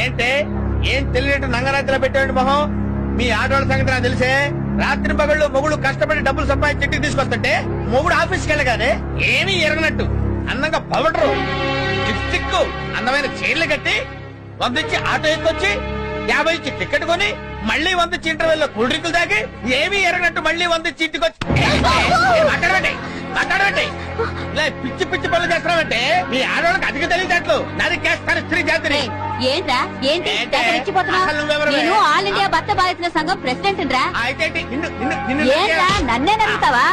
ఏంటే ఏం తెలియనట్టు నంగరాత్రిలో పెట్టండి మొహం. మీ ఆడవాళ్ళ సంగతి నాకు తెలిసే. రాత్రి పగళ్ళు మొగుడు కష్టపడి డబ్బులు సంపాదించి ఇంటికి తీసుకొస్తుంటే మొగుడు ఆఫీస్కి వెళ్ళగానే ఏమీ ఎరగనట్టు అందంగా పవడరు లిప్స్టిక్ అందమైన చీరలు కట్టి 100 ఇచ్చి ఆటో ఎక్కొచ్చి 50 ఇచ్చి టికెట్ కొని మళ్ళీ 100 ఇచ్చి ఇంటర్వెల్ లో కూల్ డ్రింకులు తాగి ఏమీ ఎరగనట్టు మళ్ళీ 100 ఇచ్చి ఇంటికి వచ్చి మాట్లాడబెట్టి ఇలా పిచ్చి పిచ్చి పనులు చేస్తున్నామంటే మీ ఆడవాళ్ళకి అధిక తెలియదట్లు నాది కేస్తాను స్త్రీ జాతిని. ఏంట్రా ఏంటి నేను ఆల్ ఇండియా భర్త బాధితుల సంఘం ప్రెసిడెంట్ రా. అయితే ఏంట్రా నన్నే నమ్ముతావా?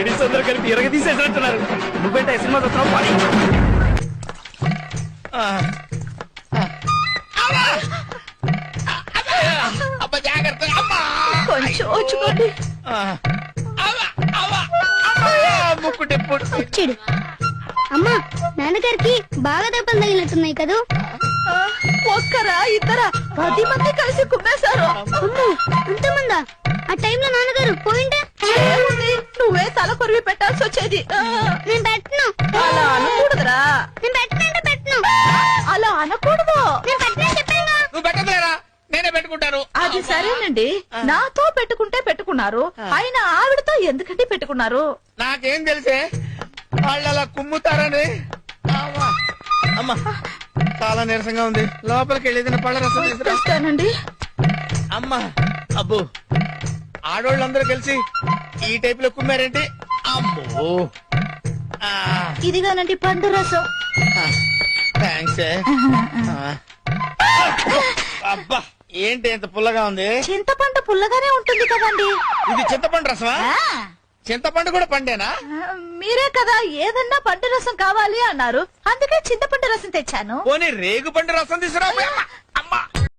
లేడీస్ అందరూ కలిపి ఎరగదీసేసినట్టున్నారు. నువ్వేంటే సినిమా చూస్తున్నావు? పని జాగ్రత్త కొంచెం వచ్చుకోండి. వచ్చాడు. అమ్మా నాన్నగారికి బాగా దెబ్బలు తగిలినట్టున్నాయి కదూ. ఒక్కరా ఇద్దరా 10 మంది కలిసి కుమ్మేశారు. అంతమందా? ఆ టైంలో నాన్నగారు పోయింటే నువ్వే తల కొరివి పెట్టాల్సి వచ్చేది. నేను పెట్టను. అలా అనకూడదురా. నేను పెట్టనంటే పెట్టను. అలా అనకూడదు. నేను పెట్టనని చెప్పాను. నువ్వు పెట్టలేరా? నేనే పెట్టుకుంటాను. అది సరేనండి. నాతో పెట్టుకుంటే పెట్టుకున్నారు, అయినా ఆవిడతో ఎందుకంటే పెట్టుకున్నారు? నాకేం తెలిసే వాళ్ళు అలా కుమ్ముతారని. అమ్మా చాలా నీరసంగా ఉంది. లోపలికి వెళ్ళేది పళ్ళ రసం తీసుకురా. తెస్తానండి. అమ్మా అబ్బు ఆడోళ్ళందరూ కలిసి ఈ టైప్ లో కుమ్మారేంటి? అమ్మో ఇదిగానండి పండు రసం. థ్యాంక్స్. అబ్బా ఏంటి ఎంత పుల్లగా ఉంది? చింతపండు పుల్లగానే ఉంటుంది కదండి. ఇది చింతపండు రసమా? చింతపండు కూడా పండేనా? మీరే కదా ఏదన్నా పండు రసం కావాలి అన్నారు, అందుకే చింతపండు రసం తెచ్చాను. పోనీ రేగు పండు రసం తీసుకురా.